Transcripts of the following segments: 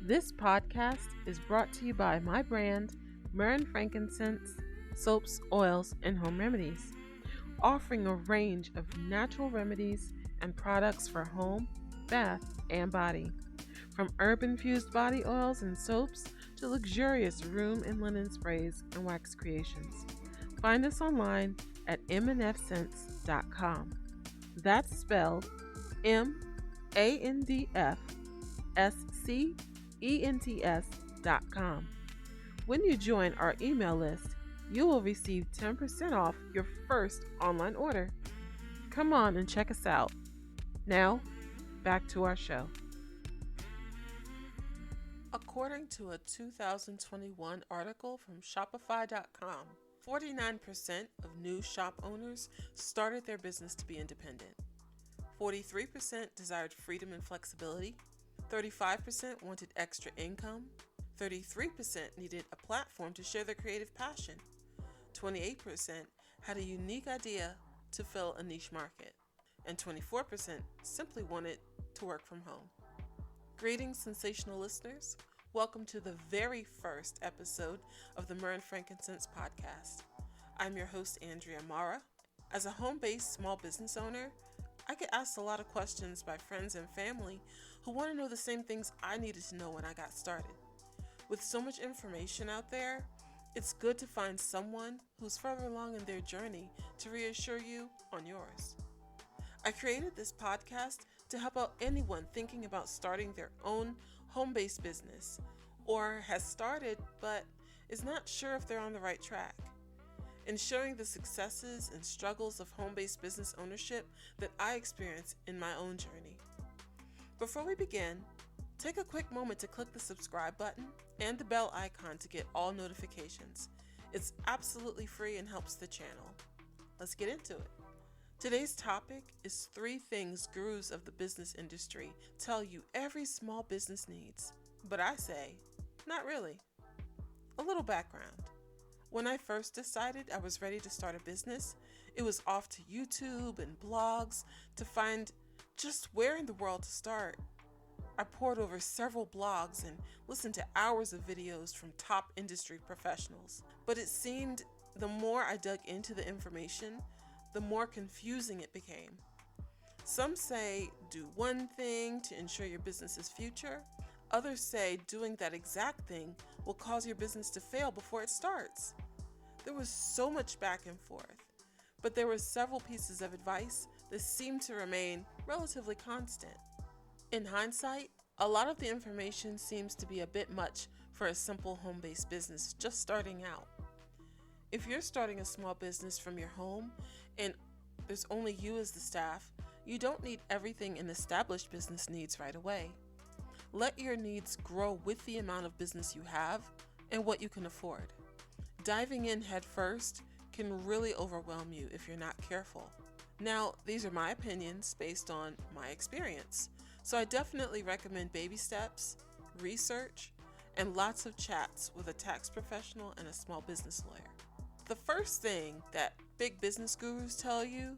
This podcast is brought to you by my brand, Myrrh FrankinSCENTS Soaps, Oils, and Home Remedies, offering a range of natural remedies and products for home, bath, and body. From herb-infused body oils and soaps to luxurious room and linen sprays and wax creations. Find us online at mnfscents.com. That's spelled MANDFSCENTS.com. When you join our email list, you will receive 10% off your first online order. Come on and check us out. Now, back to our show. According to a 2021 article from Shopify.com, 49% of new shop owners started their business to be independent. 43% desired freedom and flexibility. 35% wanted extra income. 33% needed a platform to share their creative passion. 28% had a unique idea to fill a niche market. And 24% simply wanted to work from home. Greetings, sensational listeners. Welcome to the very first episode of the Myrrh FrankinSCENTS Podcast. I'm your host, Andrea Marah. As a home-based small business owner, I get asked a lot of questions by friends and family who want to know the same things I needed to know when I got started. With so much information out there, it's good to find someone who's further along in their journey to reassure you on yours. I created this podcast to help out anyone thinking about starting their own home-based business or has started but is not sure if they're on the right track, and sharing the successes and struggles of home-based business ownership that I experienced in my own journey. Before we begin, take a quick moment to click the subscribe button and the bell icon to get all notifications. It's absolutely free and helps the channel. Let's get into it. Today's topic is 3 things gurus of the business industry tell you every small business needs. But I say, not really. A little background. When I first decided I was ready to start a business, it was off to YouTube and blogs to find just where in the world to start. I pored over several blogs and listened to hours of videos from top industry professionals. But it seemed the more I dug into the information, the more confusing it became. Some say do one thing to ensure your business's future. Others say doing that exact thing will cause your business to fail before it starts. There was so much back and forth, but there were several pieces of advice that seemed to remain relatively constant. In hindsight, a lot of the information seems to be a bit much for a simple home-based business just starting out. If you're starting a small business from your home and there's only you as the staff, you don't need everything an established business needs right away. Let your needs grow with the amount of business you have and what you can afford. Diving in head first can really overwhelm you if you're not careful. Now, these are my opinions based on my experience, so I definitely recommend baby steps, research, and lots of chats with a tax professional and a small business lawyer. The first thing that big business gurus tell you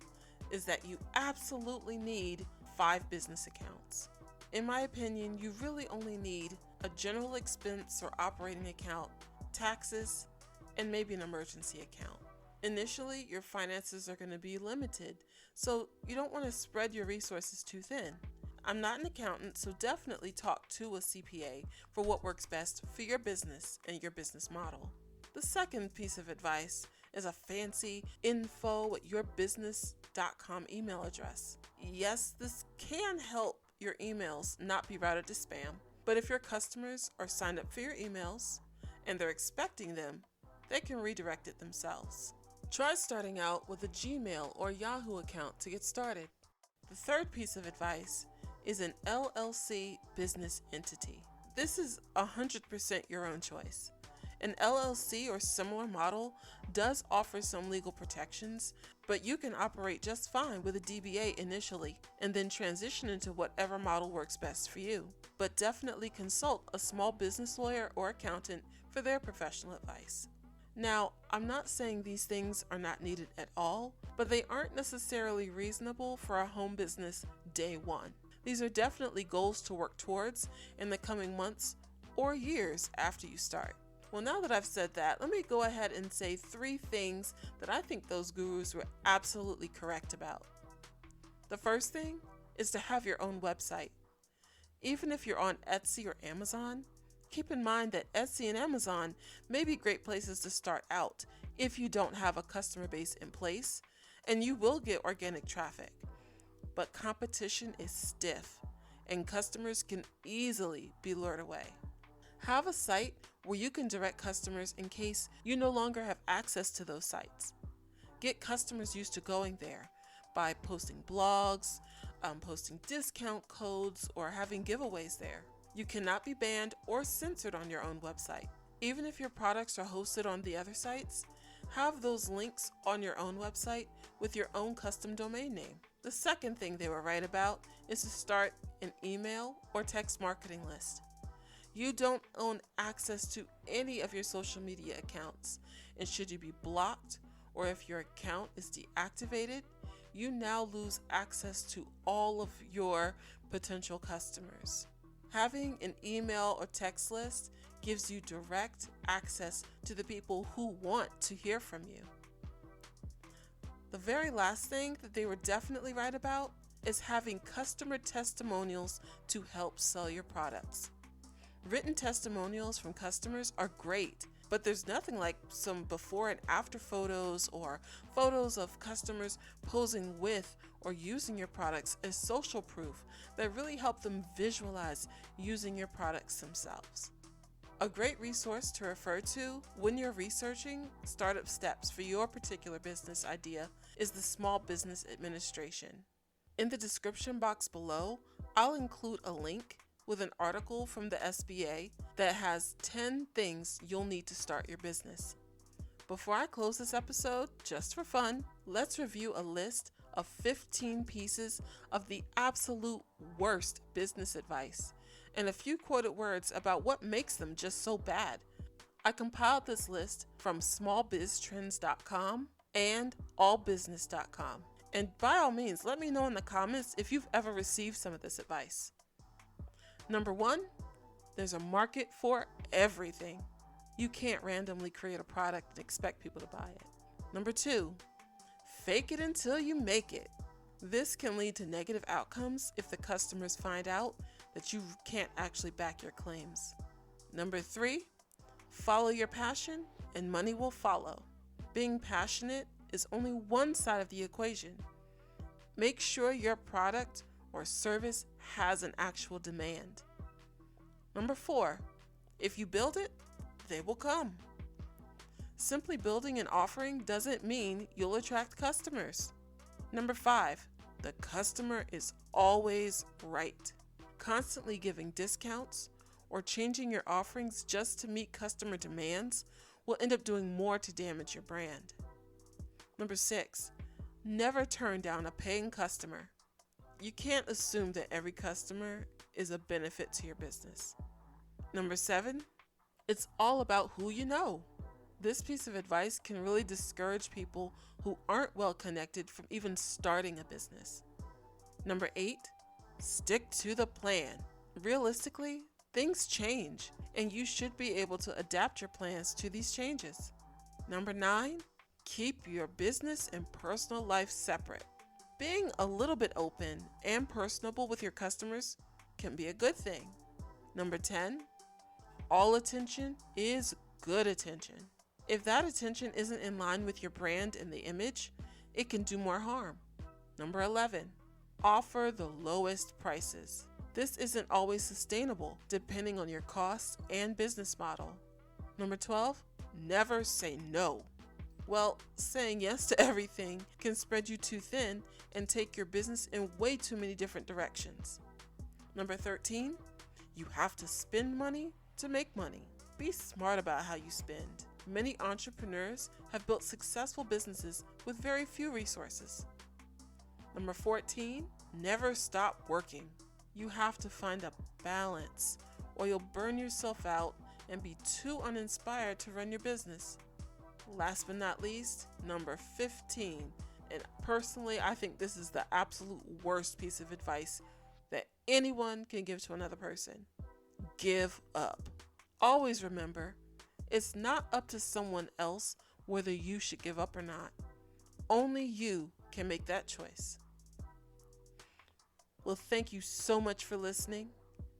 is that you absolutely need 5 business accounts. In my opinion, you really only need a general expense or operating account, taxes, and maybe an emergency account. Initially, your finances are going to be limited, so you don't want to spread your resources too thin. I'm not an accountant, so definitely talk to a CPA for what works best for your business and your business model. The second piece of advice is a fancy info@yourbusiness.com email address. Yes, this can help your emails not be routed to spam, but if your customers are signed up for your emails and they're expecting them, they can redirect it themselves. Try starting out with a Gmail or Yahoo account to get started. The third piece of advice is an LLC business entity. This is 100% your own choice. An LLC or similar model does offer some legal protections, but you can operate just fine with a DBA initially and then transition into whatever model works best for you. But definitely consult a small business lawyer or accountant for their professional advice. Now, I'm not saying these things are not needed at all, but they aren't necessarily reasonable for a home business day one. These are definitely goals to work towards in the coming months or years after you start. Well, now that I've said that, let me go ahead and say 3 things that I think those gurus were absolutely correct about. The first thing is to have your own website. Even if you're on Etsy or Amazon, keep in mind that Etsy and Amazon may be great places to start out if you don't have a customer base in place, and you will get organic traffic. But competition is stiff, and customers can easily be lured away. Have a site where you can direct customers in case you no longer have access to those sites. Get customers used to going there by posting blogs, posting discount codes, or having giveaways there. You cannot be banned or censored on your own website. Even if your products are hosted on the other sites, have those links on your own website with your own custom domain name. The second thing they were right about is to start an email or text marketing list. You don't own access to any of your social media accounts, and should you be blocked or if your account is deactivated, you now lose access to all of your potential customers. Having an email or text list gives you direct access to the people who want to hear from you. The very last thing that they were definitely right about is having customer testimonials to help sell your products. Written testimonials from customers are great, but there's nothing like some before and after photos or photos of customers posing with or using your products as social proof that really help them visualize using your products themselves. A great resource to refer to when you're researching startup steps for your particular business idea is the Small Business Administration. In the description box below, I'll include a link with an article from the SBA that has 10 things you'll need to start your business. Before I close this episode, just for fun, let's review a list of 15 pieces of the absolute worst business advice and a few quoted words about what makes them just so bad. I compiled this list from smallbiztrends.com and allbusiness.com. And by all means, let me know in the comments if you've ever received some of this advice. Number 1, there's a market for everything. You can't randomly create a product and expect people to buy it. Number 2, fake it until you make it. This can lead to negative outcomes if the customers find out that you can't actually back your claims. Number 3, follow your passion and money will follow. Being passionate is only one side of the equation. Make sure your product or service has an actual demand. Number 4, if you build it, they will come. Simply building an offering doesn't mean you'll attract customers. Number 5, the customer is always right. Constantly giving discounts or changing your offerings just to meet customer demands will end up doing more to damage your brand. Number 6, never turn down a paying customer. You can't assume that every customer is a benefit to your business. Number 7, it's all about who you know. This piece of advice can really discourage people who aren't well connected from even starting a business. Number 8, stick to the plan. Realistically, things change, and you should be able to adapt your plans to these changes. Number 9, keep your business and personal life separate. Being a little bit open and personable with your customers can be a good thing. Number 10, all attention is good attention. If that attention isn't in line with your brand and the image, it can do more harm. Number 11, offer the lowest prices. This isn't always sustainable depending on your costs and business model. Number 12, never say no. Well, saying yes to everything can spread you too thin and take your business in way too many different directions. Number 13, you have to spend money to make money. Be smart about how you spend. Many entrepreneurs have built successful businesses with very few resources. Number 14, never stop working. You have to find a balance or you'll burn yourself out and be too uninspired to run your business. Last but not least, number 15, and personally I think this is the absolute worst piece of advice that anyone can give to another person. Give up. Always remember, it's not up to someone else whether you should give up or not. Only you can make that choice. Well, thank you so much for listening.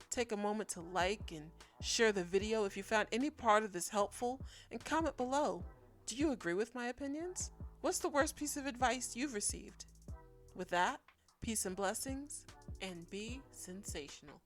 Take a moment to like and share the video if you found any part of this helpful, and comment below. Do you agree with my opinions? What's the worst piece of advice you've received? With that, peace and blessings, and be sensational.